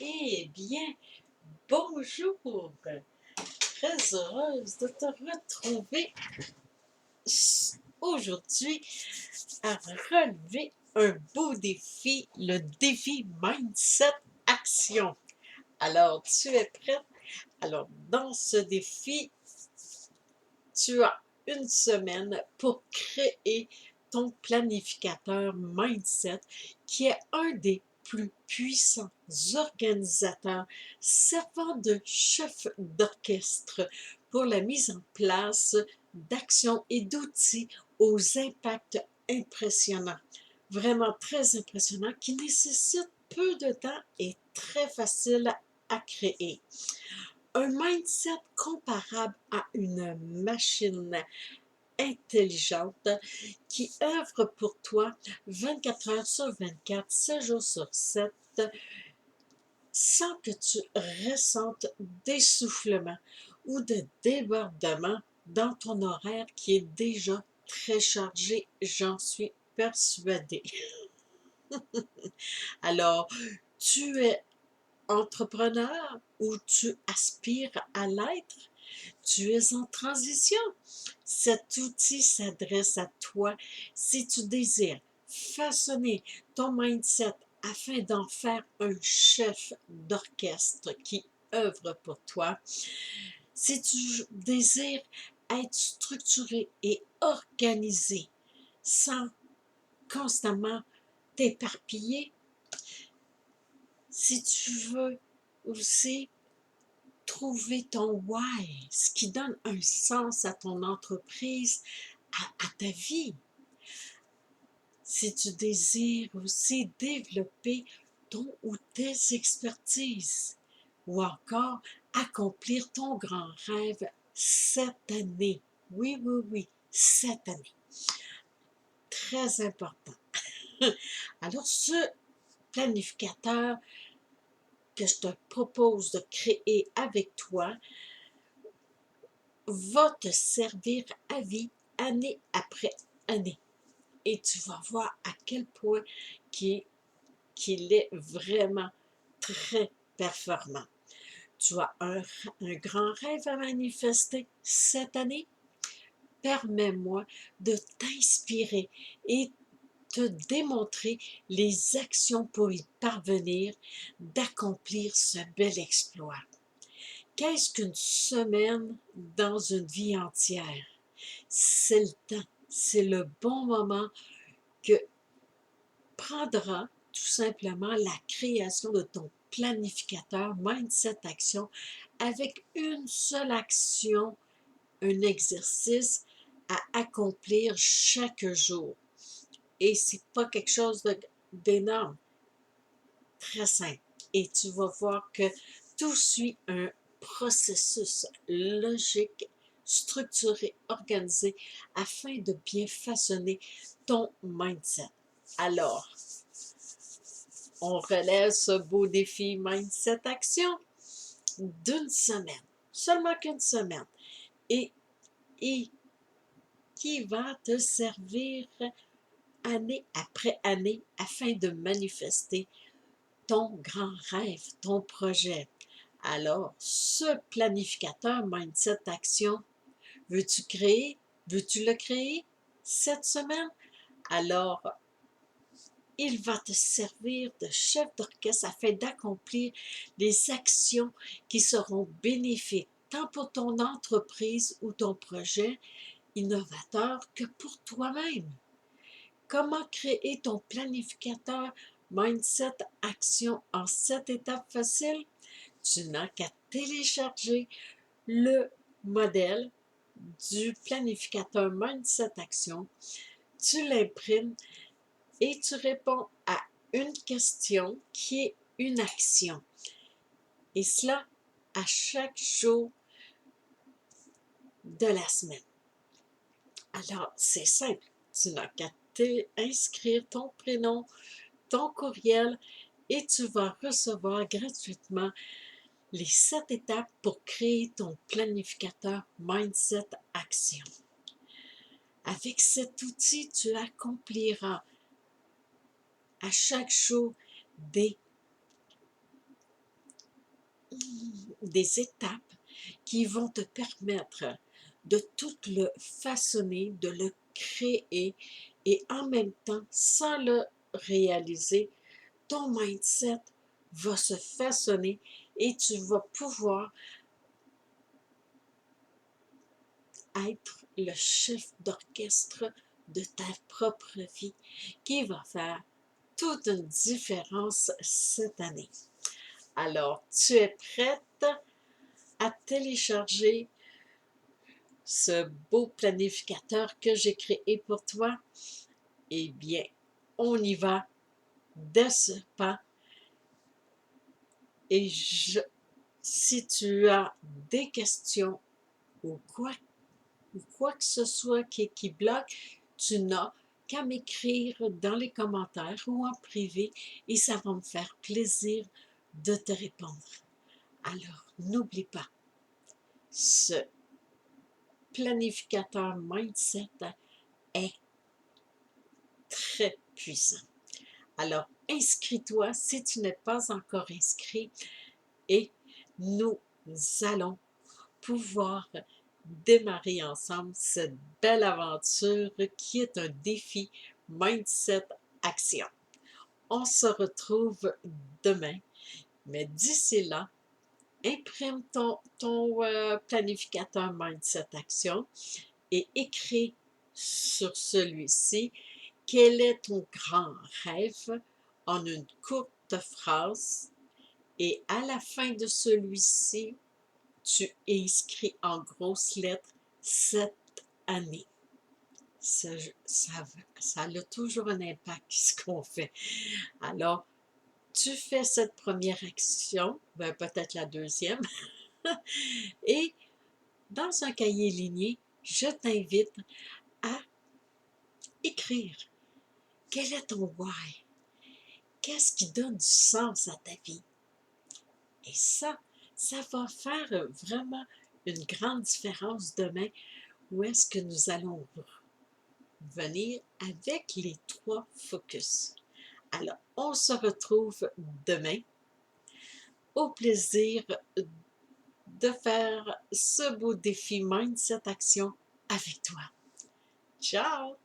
Eh bien, bonjour! Très heureuse de te retrouver aujourd'hui à relever un beau défi, le défi Mindset Action. Alors, tu es prête? Alors, dans ce défi, tu as une semaine pour créer ton planificateur Mindset, qui est un des plus puissants organisateurs servant de chef d'orchestre pour la mise en place d'actions et d'outils aux impacts impressionnants. Vraiment très impressionnants, qui nécessitent peu de temps et très facile à créer. Un mindset comparable à une machine intelligente qui œuvre pour toi 24 heures sur 24, 7 jours sur 7, sans que tu ressentes d'essoufflement ou de débordement dans ton horaire qui est déjà très chargé, j'en suis persuadée. Alors, tu es entrepreneur ou tu aspires à l'être? Tu es en transition. Cet outil s'adresse à toi si tu désires façonner ton mindset afin d'en faire un chef d'orchestre qui œuvre pour toi. Si tu désires être structuré et organisé sans constamment t'éparpiller. Si tu veux aussi trouver ton why, ce qui donne un sens à ton entreprise, à ta vie. Si tu désires aussi développer ton ou tes expertises, ou encore accomplir ton grand rêve cette année. Oui, oui, oui, cette année. Très important. Alors, ce planificateur que je te propose de créer avec toi va te servir à vie, année après année. Et tu vas voir à quel point qu'il est vraiment très performant. Tu as un grand rêve à manifester cette année? Permets-moi de t'inspirer et te démontrer les actions pour y parvenir, d'accomplir ce bel exploit. Qu'est-ce qu'une semaine dans une vie entière? C'est le temps, c'est le bon moment que prendra tout simplement la création de ton planificateur Mindset Action avec une seule action, un exercice à accomplir chaque jour. Et c'est pas quelque chose d'énorme, très simple. Et tu vas voir que tout suit un processus logique, structuré, organisé, afin de bien façonner ton mindset. Alors, on relève ce beau défi Mindset Action d'une semaine, seulement qu'une semaine, et, et qui va te servir année après année afin de manifester ton grand rêve, ton projet. Alors, ce planificateur Mindset Action, veux-tu créer? Veux-tu le créer cette semaine? Alors, il va te servir de chef d'orchestre afin d'accomplir les actions qui seront bénéfiques tant pour ton entreprise ou ton projet innovateur que pour toi-même. Comment créer ton planificateur Mindset Action en 7 étapes faciles? Tu n'as qu'à télécharger le modèle du planificateur Mindset Action, tu l'imprimes et tu réponds à une question qui est une action. Et cela à chaque jour de la semaine. Alors, c'est simple. Tu n'as qu'à inscrire ton prénom, ton courriel et tu vas recevoir gratuitement les 7 étapes pour créer ton planificateur Mindset Action. Avec cet outil, tu accompliras à chaque jour des des étapes qui vont te permettre de tout le façonner, de le créer et en même temps, sans le réaliser, ton mindset va se façonner et tu vas pouvoir être le chef d'orchestre de ta propre vie qui va faire toute une différence cette année. Alors, tu es prête à télécharger ce beau planificateur que j'ai créé pour toi? Eh bien, on y va de ce pas. Et si tu as des questions ou quoi que ce soit qui bloque, tu n'as qu'à m'écrire dans les commentaires ou en privé et ça va me faire plaisir de te répondre. Alors, n'oublie pas, ce planificateur mindset est très puissant. Alors, inscris-toi si tu n'es pas encore inscrit et nous allons pouvoir démarrer ensemble cette belle aventure qui est un défi Mindset Action. On se retrouve demain, mais d'ici là, imprime ton planificateur Mindset Action et écris sur celui-ci quel est ton grand rêve en une courte phrase et à la fin de celui-ci, tu inscris en grosses lettres cette année. Ça a toujours un impact ce qu'on fait. Alors, tu fais cette première action, ben peut-être la deuxième, et dans un cahier ligné, je t'invite à écrire. Quel est ton why? Qu'est-ce qui donne du sens à ta vie? Et ça va faire vraiment une grande différence demain où est-ce que nous allons venir avec les 3 focus. Alors, on se retrouve demain. Au plaisir de faire ce beau défi Mindset Action avec toi. Ciao!